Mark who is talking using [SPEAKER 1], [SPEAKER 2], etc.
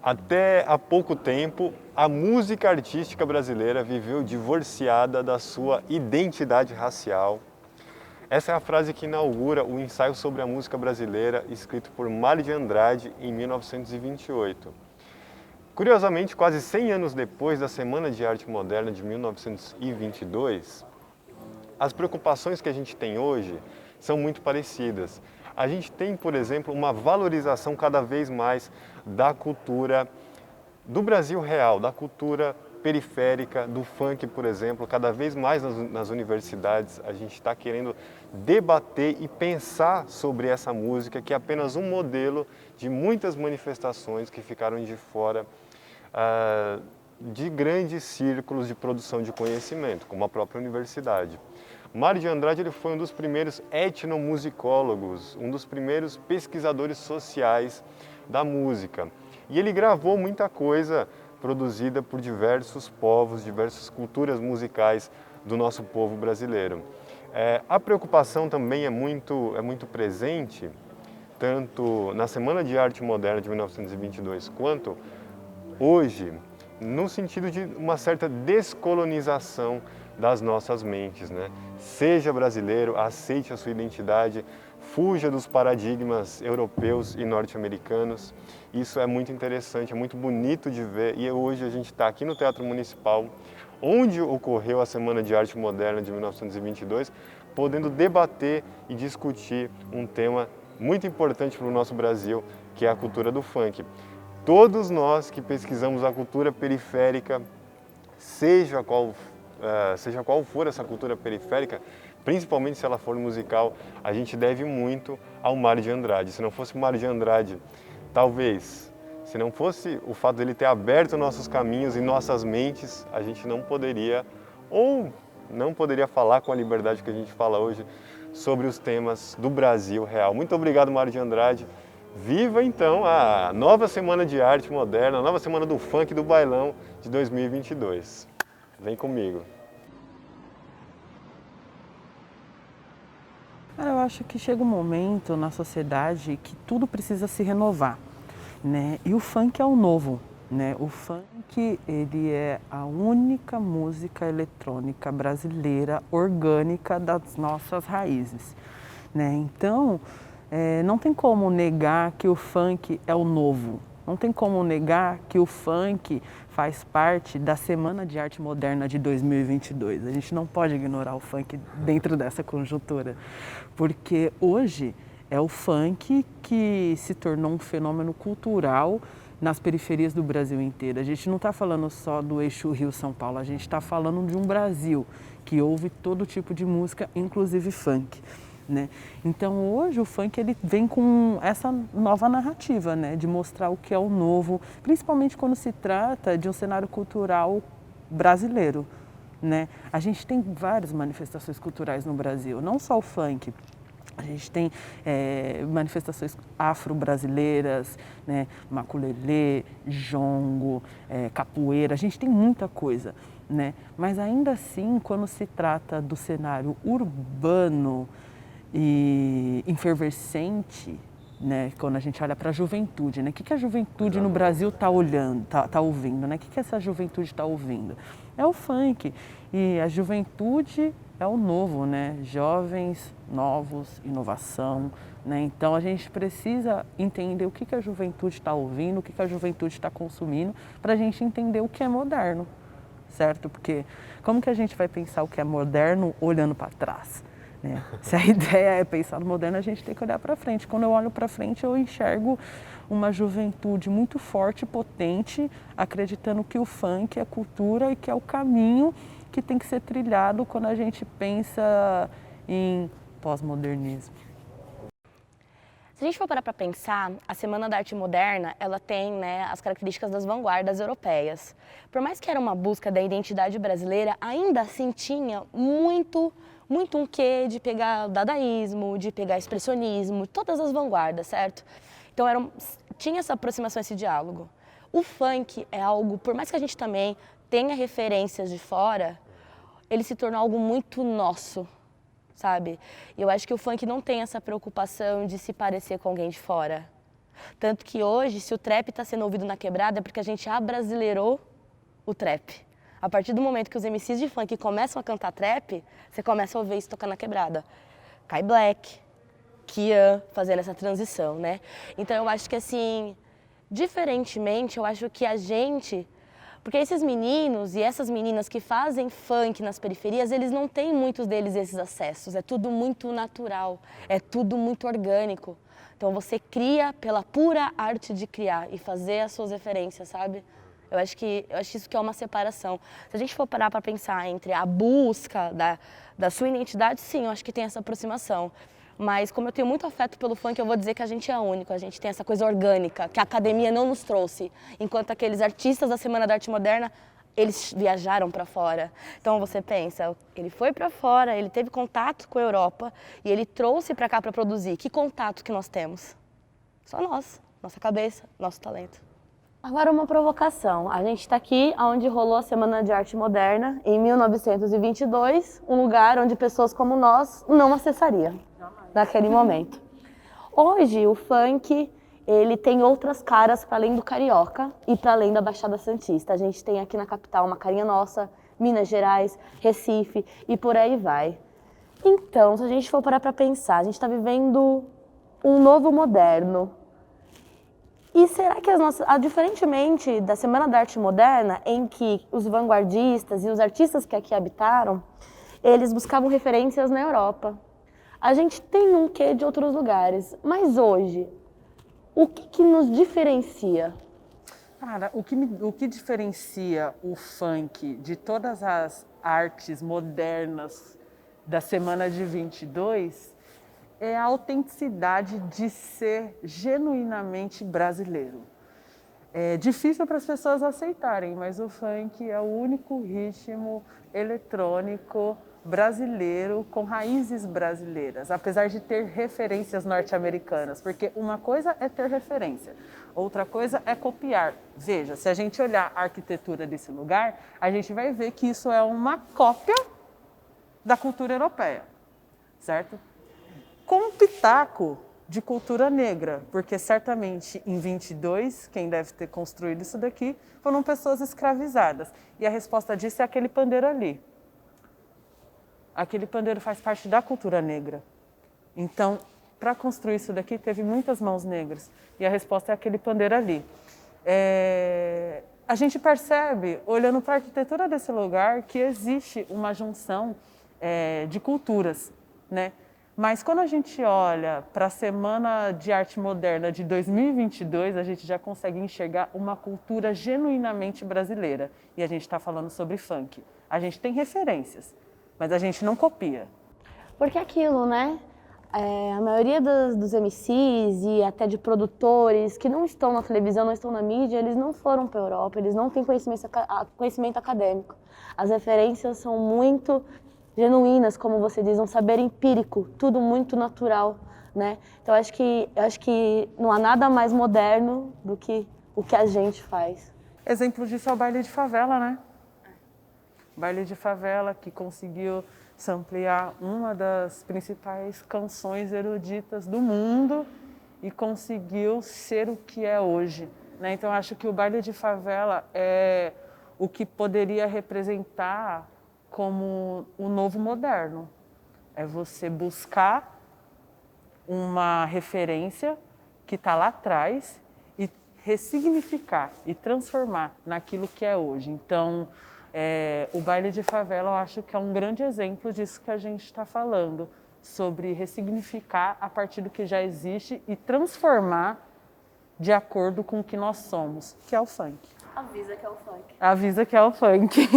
[SPEAKER 1] Até há pouco tempo, a música artística brasileira viveu divorciada da sua identidade racial. Essa é a frase que inaugura o ensaio sobre a música brasileira, escrito por Mário de Andrade em 1928. Curiosamente, quase 100 anos depois da Semana de Arte Moderna de 1922, as preocupações que a gente tem hoje são muito parecidas. A gente tem, por exemplo, uma valorização cada vez mais da cultura do Brasil real, da cultura periférica, do funk, por exemplo. Cada vez mais nas universidades a gente está querendo debater e pensar sobre essa música, que é apenas um modelo de muitas manifestações que ficaram de fora de grandes círculos de produção de conhecimento, como a própria universidade. Mário de Andrade ele foi um dos primeiros etnomusicólogos, um dos primeiros pesquisadores sociais da música. E ele gravou muita coisa produzida por diversos povos, diversas culturas musicais do nosso povo brasileiro. A preocupação também é muito presente, tanto na Semana de Arte Moderna de 1922, quanto hoje, no sentido de uma certa descolonização das nossas mentes, né? Seja brasileiro, aceite a sua identidade, fuja dos paradigmas europeus e norte-americanos. Isso é muito interessante, é muito bonito de ver. E hoje a gente está aqui no Teatro Municipal, onde ocorreu a Semana de Arte Moderna de 1922, podendo debater e discutir um tema muito importante para o nosso Brasil, que é a cultura do funk. Todos nós que pesquisamos a cultura periférica, seja qual for essa cultura periférica, principalmente se ela for musical, a gente deve muito ao Mário de Andrade. Se não fosse o Mário de Andrade, talvez, se não fosse o fato dele ter aberto nossos caminhos e nossas mentes, a gente não poderia falar com a liberdade que a gente fala hoje sobre os temas do Brasil real. Muito obrigado, Mário de Andrade. Viva então a nova Semana de Arte Moderna, a nova Semana do Funk e do Bailão de 2022. Vem comigo.
[SPEAKER 2] Eu acho que chega um momento na sociedade que tudo precisa se renovar, né? E o funk é o novo, né? O funk, ele é a única música eletrônica brasileira orgânica das nossas raízes, né? Então, não tem como negar que o funk é o novo. Não tem como negar que o funk faz parte da Semana de Arte Moderna de 2022. A gente não pode ignorar o funk dentro dessa conjuntura, porque hoje é o funk que se tornou um fenômeno cultural nas periferias do Brasil inteiro. A gente não está falando só do eixo Rio-São Paulo, a gente está falando de um Brasil que ouve todo tipo de música, inclusive funk. Né? Então hoje o funk ele vem com essa nova narrativa, né? De mostrar o que é o novo, principalmente quando se trata de um cenário cultural brasileiro. Né? A gente tem várias manifestações culturais no Brasil, não só o funk. A gente tem manifestações afro-brasileiras, né? Maculelê, jongo, capoeira, a gente tem muita coisa. Né? Mas ainda assim, quando se trata do cenário urbano, e efervescente, né? Quando a gente olha para a juventude, né? O que a juventude no Brasil está olhando, tá ouvindo, né? O que essa juventude está ouvindo? É o funk. E a juventude é o novo, né? Jovens, novos, inovação, né? Então a gente precisa entender o que a juventude está ouvindo, o que a juventude está consumindo, para a gente entender o que é moderno, certo? Porque como que a gente vai pensar o que é moderno olhando para trás? Se a ideia é pensar no moderno, a gente tem que olhar para frente. Quando eu olho para frente, eu enxergo uma juventude muito forte, potente, acreditando que o funk é cultura e que é o caminho que tem que ser trilhado quando a gente pensa em pós-modernismo.
[SPEAKER 3] Se a gente for parar para pensar, a Semana da Arte Moderna, ela tem, né, as características das vanguardas europeias. Por mais que era uma busca da identidade brasileira, ainda assim tinha muito um quê de pegar dadaísmo, de pegar expressionismo, todas as vanguardas, certo? Então tinha essa aproximação, esse diálogo. O funk é algo, por mais que a gente também tenha referências de fora, ele se tornou algo muito nosso, sabe? E eu acho que o funk não tem essa preocupação de se parecer com alguém de fora. Tanto que hoje, se o trap está sendo ouvido na quebrada, é porque a gente abrasileirou o trap. A partir do momento que os MCs de funk começam a cantar trap, você começa a ouvir isso tocar na quebrada. Kai Black, Kian, fazendo essa transição, né? Então eu acho que assim, diferentemente, eu acho que a gente... Porque esses meninos e essas meninas que fazem funk nas periferias, eles não têm muitos deles esses acessos. É tudo muito natural, é tudo muito orgânico. Então você cria pela pura arte de criar e fazer as suas referências, sabe? Eu acho isso que é uma separação. Se a gente for parar para pensar entre a busca da sua identidade, sim, eu acho que tem essa aproximação. Mas como eu tenho muito afeto pelo funk, eu vou dizer que a gente é único, a gente tem essa coisa orgânica, que a academia não nos trouxe. Enquanto aqueles artistas da Semana da Arte Moderna, eles viajaram para fora. Então você pensa, ele foi para fora, ele teve contato com a Europa e ele trouxe para cá para produzir. Que contato que nós temos? Só nós, nossa cabeça, nosso talento. Agora uma provocação. A gente está aqui onde rolou a Semana de Arte Moderna, em 1922, um lugar onde pessoas como nós não acessariam naquele momento. Hoje o funk, ele tem outras caras para além do carioca e para além da Baixada Santista. A gente tem aqui na capital uma carinha nossa, Minas Gerais, Recife e por aí vai. Então, se a gente for parar para pensar, a gente está vivendo um novo moderno. E será que diferentemente da Semana da Arte Moderna, em que os vanguardistas e os artistas que aqui habitaram, eles buscavam referências na Europa. A gente tem um quê de outros lugares, mas hoje, o que nos diferencia?
[SPEAKER 2] Cara, o que diferencia o funk de todas as artes modernas da Semana de 22 é a autenticidade de ser genuinamente brasileiro. É difícil para as pessoas aceitarem, mas o funk é o único ritmo eletrônico brasileiro com raízes brasileiras, apesar de ter referências norte-americanas, porque uma coisa é ter referência, outra coisa é copiar. Veja, se a gente olhar a arquitetura desse lugar, a gente vai ver que isso é uma cópia da cultura europeia, certo? Com um pitaco de cultura negra, porque certamente em 22, quem deve ter construído isso daqui foram pessoas escravizadas. E a resposta disso é aquele pandeiro ali. Aquele pandeiro faz parte da cultura negra. Então, para construir isso daqui, teve muitas mãos negras. E a resposta é aquele pandeiro ali. A gente percebe, olhando para a arquitetura desse lugar, que existe uma junção de culturas, né? Mas quando a gente olha para a Semana de Arte Moderna de 2022, a gente já consegue enxergar uma cultura genuinamente brasileira. E a gente está falando sobre funk. A gente tem referências, mas a gente não copia.
[SPEAKER 3] Porque aquilo, né? A maioria dos MCs e até de produtores que não estão na televisão, não estão na mídia, eles não foram para a Europa, eles não têm conhecimento acadêmico. As referências são muito genuínas, como você diz, um saber empírico, tudo muito natural, né? Então acho que não há nada mais moderno do que o que a gente faz.
[SPEAKER 2] Exemplo disso é o baile de favela, né? Baile de favela que conseguiu samplear uma das principais canções eruditas do mundo e conseguiu ser o que é hoje, né? Então acho que o baile de favela é o que poderia representar como o novo moderno. É você buscar uma referência que está lá atrás e ressignificar e transformar naquilo que é hoje. Então, o baile de favela eu acho que é um grande exemplo disso que a gente está falando, sobre ressignificar a partir do que já existe e transformar de acordo com o que nós somos, que é o funk.
[SPEAKER 3] Avisa que é o funk.
[SPEAKER 2] Avisa que é o funk.